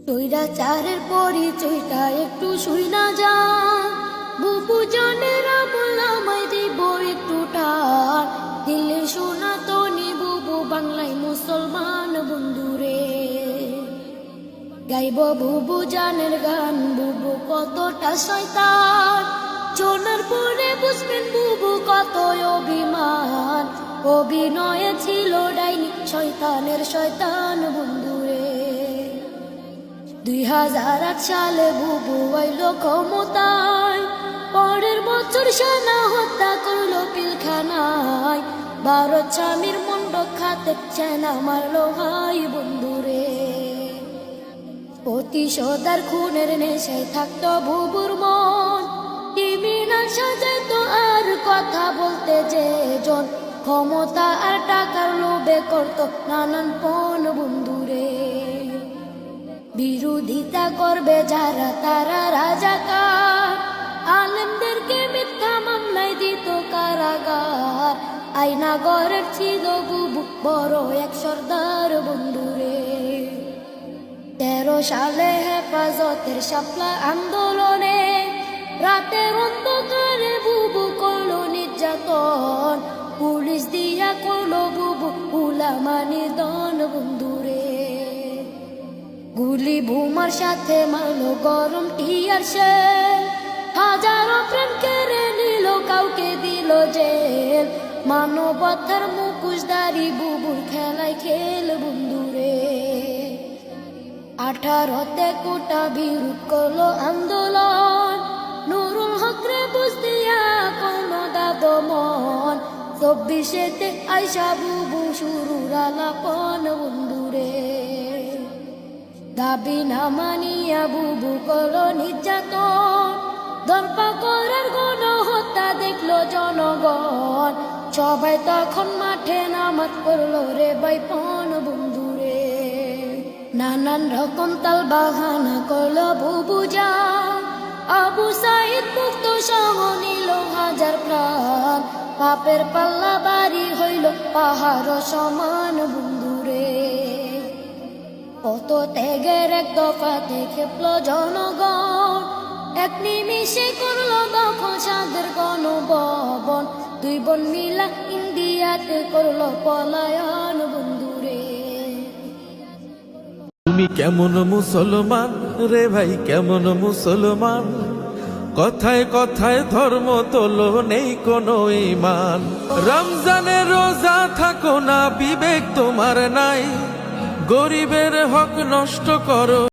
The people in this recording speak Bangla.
স্বৈরাচারের পরিচয়টা একটু শুই না যা বুবু জানেরা বললাম দিব একটু টান দিল্লির সোনা তনি বুবু বাংলায় মুসলমান বন্ধুরে গাইব বুবু জানের গান বুবু কতটা শয়তান শোনার পরে বুঝবেন বুবু কত অভিমান অভিনয়ে ছিল ডাইনি শয়তানের শয়তান বন্ধুরে 2008 সালে বুবু আইল ক্ষমতায় পরের বছর সেনা হত্যা করল পিলখানায় ভারত স্বামীর মন্ডক খাতে সেনা মারলো ভাই বন্ধুরে প্রতিশোধার খুনের নেশায় থাকতো বুবুর মন ক্রিমিনাল সাজাইতো আর কথা বলতে যে জন ক্ষমতা আর টাকার লোভে করতো নানান পণ বন্ধুরে বিরোধিতা করবে যারা তারা রাজাকার আলেমদেরকে মিথ্যা মামলায় দিত কারাগার আয়নাগরের ছিল বুবু বড় এক সর্দার বন্ধুরে 13 সালে হেফাজতের শাপলা আন্দোলনে রাতের অন্ধকারে বুবু করলো নির্যাতন পুলিশ দিয়া করলো বুবু উলামা নিধন বন্ধুরে গুলি বোমার সাথে মারলো গরম টিয়ার শেল হাজারো প্রাণ কেড়ে নিল কাউকে দিল জেল মানবতার মুখোশধারী বুবুর খেলায় খেল বন্ধুরে 18তে কোটা বিরোধ করলো আন্দোলন নুরুল হক রে বুঝ দিয়া কোনো দাদমন 24তে আইসা বুবু শুরুর আলাপন বন্ধুরে দাবি না মানিয়া বুবু করলো নির্যাতন দরপা করার গণহত্যা দেখলো জনগণ সবাই তখন মাঠে নামাজ পড়লো রে বাইপন বন্ধুরে নানান রকম তাল বাহানা করলো বুবু যা আবু সাইদ মুক্ত সহ নিল হাজার প্রাণ পাপের পাল্লা বাড়ি হইল পাহাড় সমান বন্ধুরে কত ত্যাগের এক দফাতে খেপল জনগণ এক নিমিষে করলো দখল সাদের গণভবন 2 বোন মিলা ইন্ডিয়াতে করলো পলায়ন বন্ধুরে তুমি কেমন মুসলমান রে ভাই কেমন মুসলমান কথায় কথায় ধর্ম তোলো নেই কোনো ঈমান রমজানে রোজা থাকো না বিবেক তোমার নাই গরিবের হক নষ্ট করো